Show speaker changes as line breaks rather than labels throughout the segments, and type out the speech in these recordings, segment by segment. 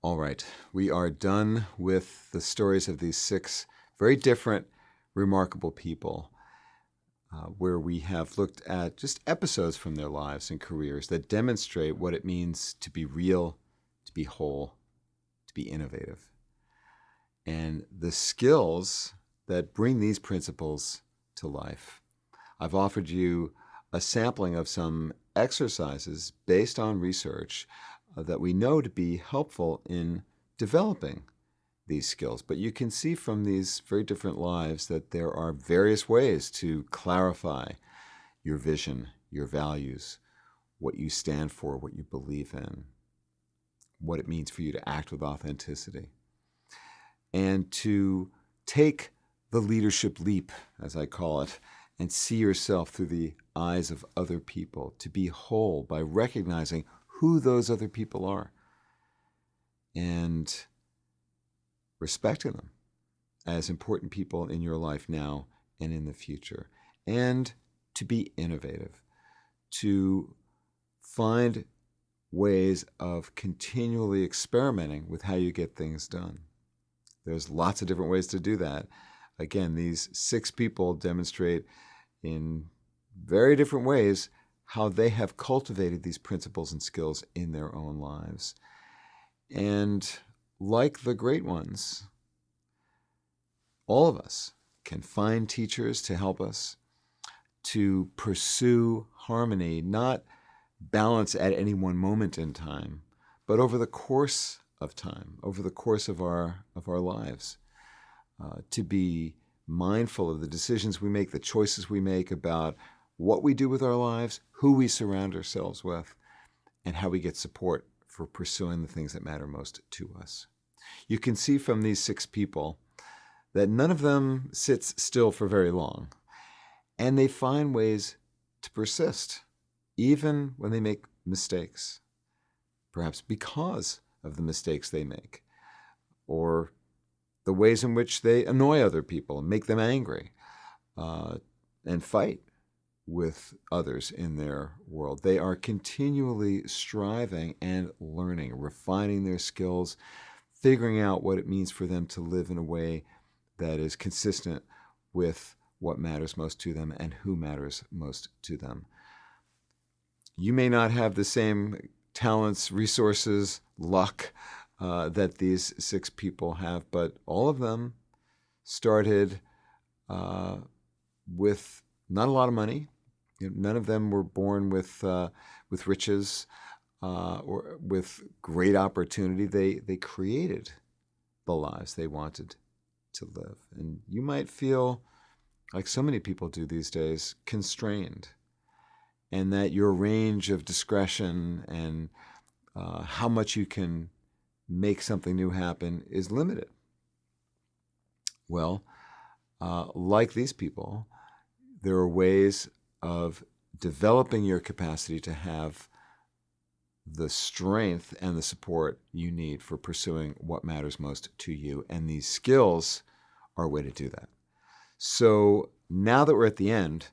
All right, we are done with the stories of these six very different, remarkable people, where we have looked at just episodes from their lives and careers that demonstrate what it means to be real, to be whole, to be innovative, and the skills that bring these principles to life. I've offered you a sampling of some exercises based on research that we know to be helpful in developing these skills. But you can see from these very different lives that there are various ways to clarify your vision, your values, what you stand for, what you believe in, what it means for you to act with authenticity, and to take the leadership leap, as I call it, and see yourself through the eyes of other people, to be whole by recognizing who those other people are and respecting them as important people in your life now and in the future, and to be innovative, to find ways of continually experimenting with how you get things done. There's lots of different ways to do that. Again, these six people demonstrate in very different ways how they have cultivated these principles and skills in their own lives. And like the great ones, all of us can find teachers to help us to pursue harmony, not balance at any one moment in time, but over the course of time, over the course of our lives, to be mindful of the decisions we make, the choices we make about what we do with our lives, who we surround ourselves with, and how we get support for pursuing the things that matter most to us. You can see from these six people that none of them sits still for very long, and they find ways to persist, even when they make mistakes, perhaps because of the mistakes they make, or the ways in which they annoy other people and make them angry, and fight with others in their world. They are continually striving and learning, refining their skills, figuring out what it means for them to live in a way that is consistent with what matters most to them and who matters most to them. You may not have the same talents, resources, luck that these six people have, but all of them started with not a lot of money. None of them were born with riches or with great opportunity. They created the lives they wanted to live. And you might feel, like so many people do these days, constrained, and that your range of discretion and how much you can make something new happen is limited. Well, like these people, there are ways of developing your capacity to have the strength and the support you need for pursuing what matters most to you. And these skills are a way to do that. So now that we're at the end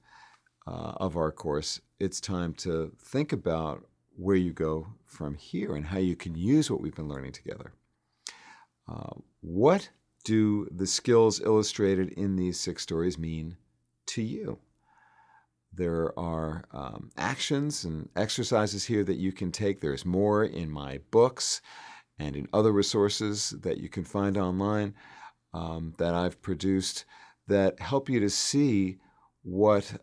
of our course, it's time to think about where you go from here and how you can use what we've been learning together. What do the skills illustrated in these six stories mean to you? There are actions and exercises here that you can take. There's more in my books and in other resources that you can find online that I've produced that help you to see what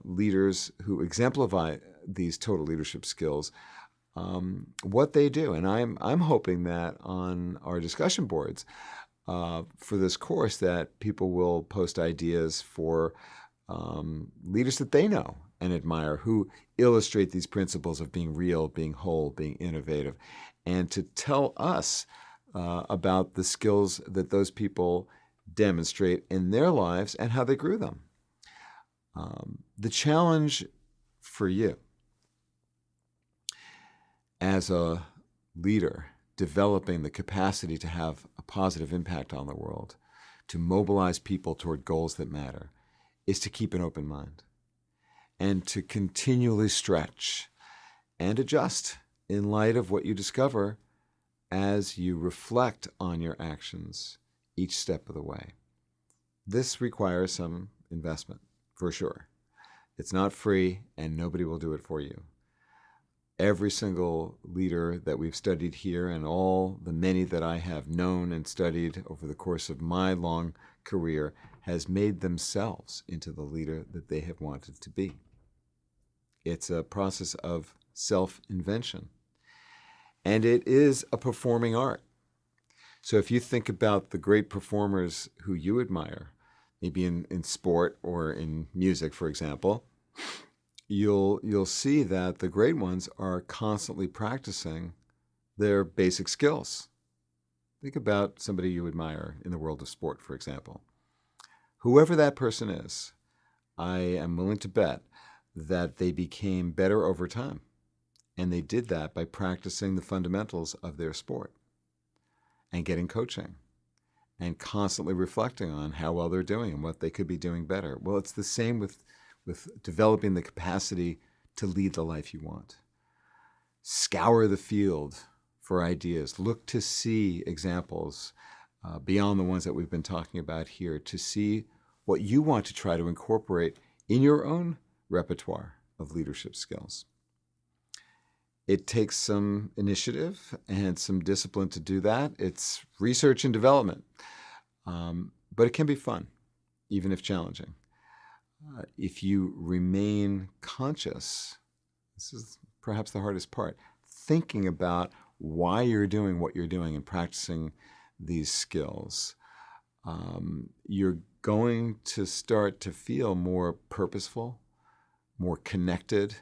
leaders who exemplify these total leadership skills, what they do. And I'm hoping that on our discussion boards for this course that people will post ideas for leaders that they know and admire who illustrate these principles of being real, being whole, being innovative, and to tell us about the skills that those people demonstrate in their lives and how they grew them. The challenge for you as a leader developing the capacity to have a positive impact on the world, to mobilize people toward goals that matter, is to keep an open mind and to continually stretch and adjust in light of what you discover as you reflect on your actions each step of the way. This requires some investment, for sure. It's not free, and nobody will do it for you. Every single leader that we've studied here, and all the many that I have known and studied over the course of my long career, has made themselves into the leader that they have wanted to be. It's a process of self-invention. And it is a performing art. So if you think about the great performers who you admire, maybe in sport or in music, for example, you'll see that the great ones are constantly practicing their basic skills. Think about somebody you admire in the world of sport, for example. Whoever that person is, I am willing to bet that they became better over time. And they did that by practicing the fundamentals of their sport and getting coaching and constantly reflecting on how well they're doing and what they could be doing better. Well, it's the same with developing the capacity to lead the life you want. Scour the field for ideas. Look to see examples beyond the ones that we've been talking about here, to see what you want to try to incorporate in your own repertoire of leadership skills. It takes some initiative and some discipline to do that. It's research and development, but it can be fun, even if challenging. If you remain conscious, this is perhaps the hardest part, thinking about why you're doing what you're doing and practicing these skills, you're going to start to feel more purposeful, more connected,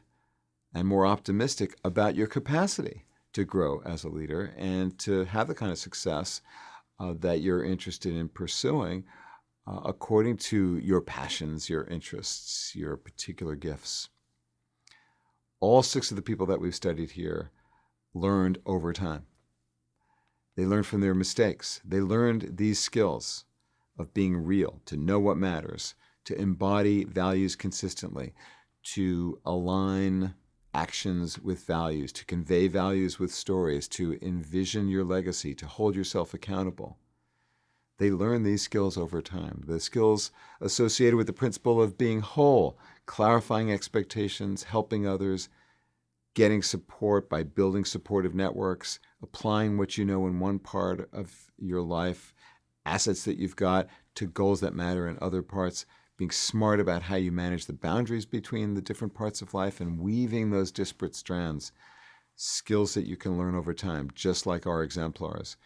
and more optimistic about your capacity to grow as a leader and to have the kind of success that you're interested in pursuing according to your passions, your interests, your particular gifts. All 6 of the people that we've studied here learned over time. They learned from their mistakes. They learned these skills of being real, to know what matters, to embody values consistently, to align actions with values, to convey values with stories, to envision your legacy, to hold yourself accountable. They learn these skills over time. The skills associated with the principle of being whole, clarifying expectations, helping others, getting support by building supportive networks, applying what you know in one part of your life, assets that you've got, to goals that matter in other parts, being smart about how you manage the boundaries between the different parts of life and weaving those disparate strands, skills that you can learn over time, just like our exemplars.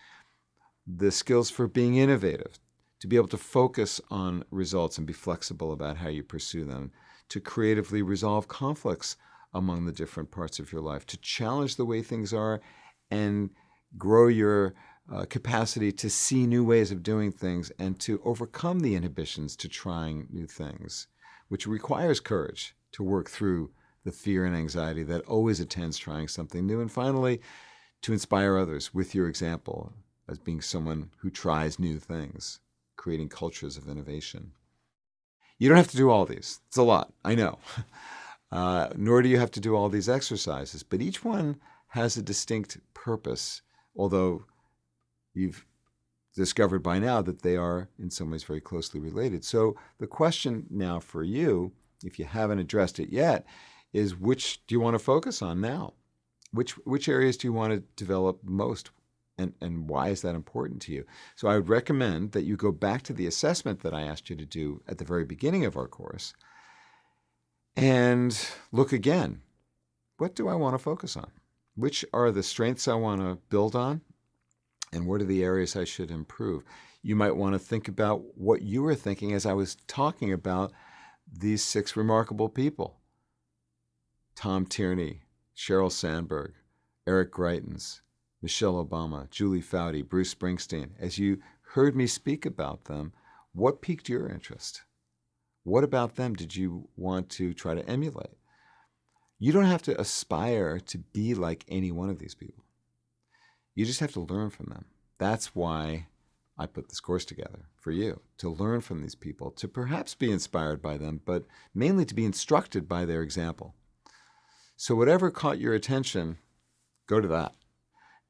The skills for being innovative, to be able to focus on results and be flexible about how you pursue them, to creatively resolve conflicts among the different parts of your life, to challenge the way things are and grow your capacity to see new ways of doing things and to overcome the inhibitions to trying new things, which requires courage to work through the fear and anxiety that always attends trying something new. And finally, to inspire others with your example as being someone who tries new things, creating cultures of innovation. You don't have to do all these. It's a lot, I know. Nor do you have to do all these exercises, but each one has a distinct purpose, although you've discovered by now that they are in some ways very closely related. So the question now for you, if you haven't addressed it yet, is which do you want to focus on now? Which areas do you want to develop most? And why is that important to you? So I would recommend that you go back to the assessment that I asked you to do at the very beginning of our course and look again. What do I want to focus on? Which are the strengths I want to build on? And what are the areas I should improve? You might want to think about what you were thinking as I was talking about these 6 remarkable people. Tom Tierney, Sheryl Sandberg, Eric Greitens, Michelle Obama, Julie Foudy, Bruce Springsteen. As you heard me speak about them, what piqued your interest? What about them did you want to try to emulate? You don't have to aspire to be like any one of these people. You just have to learn from them. That's why I put this course together for you, to learn from these people, to perhaps be inspired by them, but mainly to be instructed by their example. So whatever caught your attention, go to that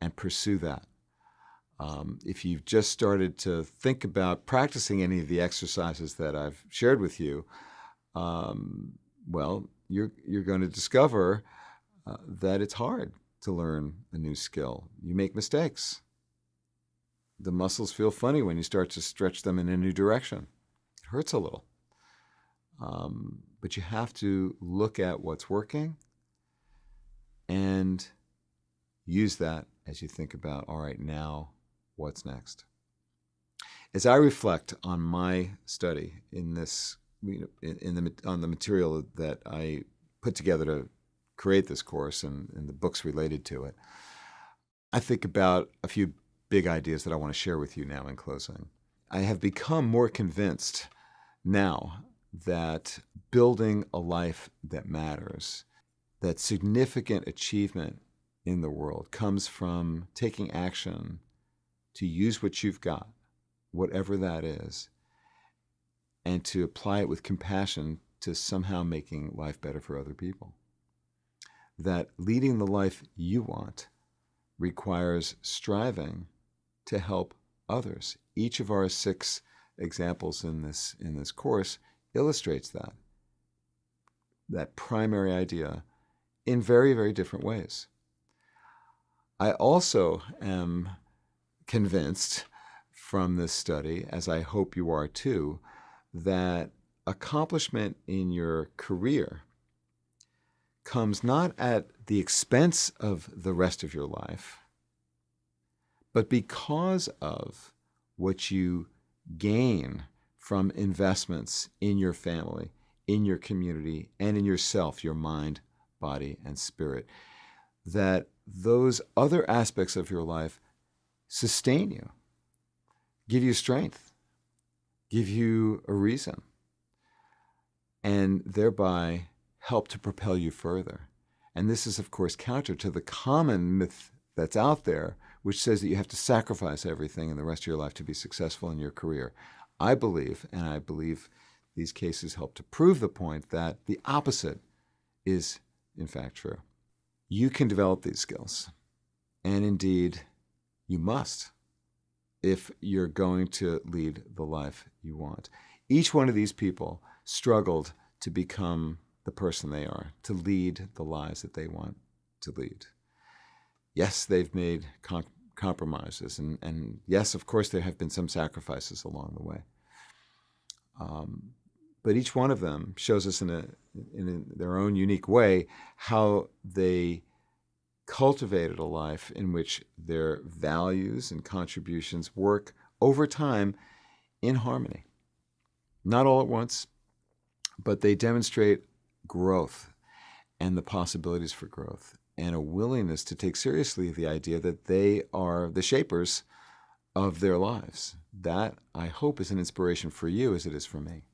and pursue that. If you've just started to think about practicing any of the exercises that I've shared with you, well, you're going to discover that it's hard to learn a new skill. You make mistakes. The muscles feel funny when you start to stretch them in a new direction. It hurts a little. But you have to look at what's working and use that as you think about, all right, now what's next? As I reflect on my study in this, on the material that I put together to create this course and the books related to it, I think about a few big ideas that I want to share with you now in closing. I have become more convinced now that building a life that matters, that significant achievement in the world comes from taking action to use what you've got, whatever that is, and to apply it with compassion to somehow making life better for other people. That leading the life you want requires striving to help others. Each of our 6 examples in this course illustrates that primary idea in very, very different ways. I also am convinced from this study, as I hope you are too, that accomplishment in your career comes not at the expense of the rest of your life, but because of what you gain from investments in your family, in your community, and in yourself, your mind, body, and spirit, that those other aspects of your life sustain you, give you strength, give you a reason, and thereby help to propel you further. And this is, of course, counter to the common myth that's out there, which says that you have to sacrifice everything in the rest of your life to be successful in your career. I believe, and I believe these cases help to prove the point, that the opposite is, in fact, true. You can develop these skills, and indeed, you must, if you're going to lead the life you want. Each one of these people struggled to become the person they are, to lead the lives that they want to lead. Yes, they've made compromises, and yes, of course, there have been some sacrifices along the way. But each one of them shows us in their own unique way how they cultivated a life in which their values and contributions work over time in harmony. Not all at once, but they demonstrate growth and the possibilities for growth and a willingness to take seriously the idea that they are the shapers of their lives. That, I hope, is an inspiration for you as it is for me.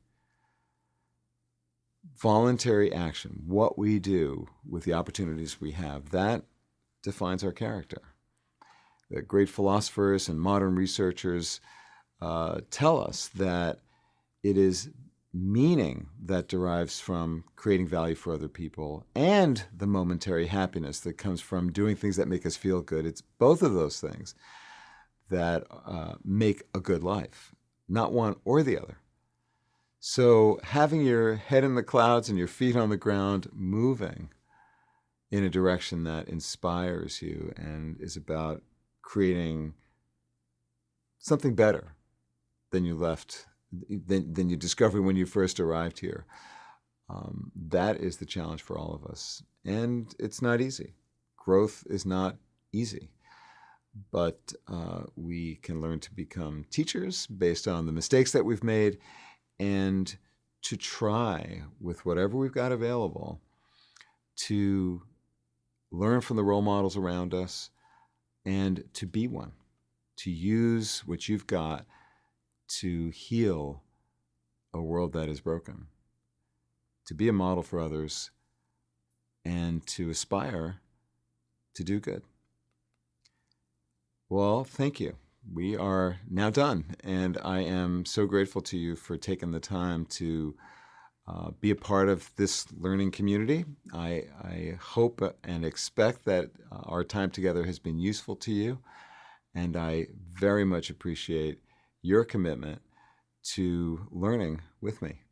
Voluntary action, what we do with the opportunities we have, that defines our character. The great philosophers and modern researchers tell us that it is meaning that derives from creating value for other people and the momentary happiness that comes from doing things that make us feel good. It's both of those things that make a good life, not one or the other. So having your head in the clouds and your feet on the ground, moving in a direction that inspires you and is about creating something better than you left, than you discovered when you first arrived here. That is the challenge for all of us. And it's not easy. Growth is not easy. But we can learn to become teachers based on the mistakes that we've made and to try, with whatever we've got available, to learn from the role models around us and to be one, to use what you've got to heal a world that is broken, to be a model for others, and to aspire to do good. Well, thank you. We are now done, and I am so grateful to you for taking the time to be a part of this learning community. I hope and expect that our time together has been useful to you, And I very much appreciate your commitment to learning with me.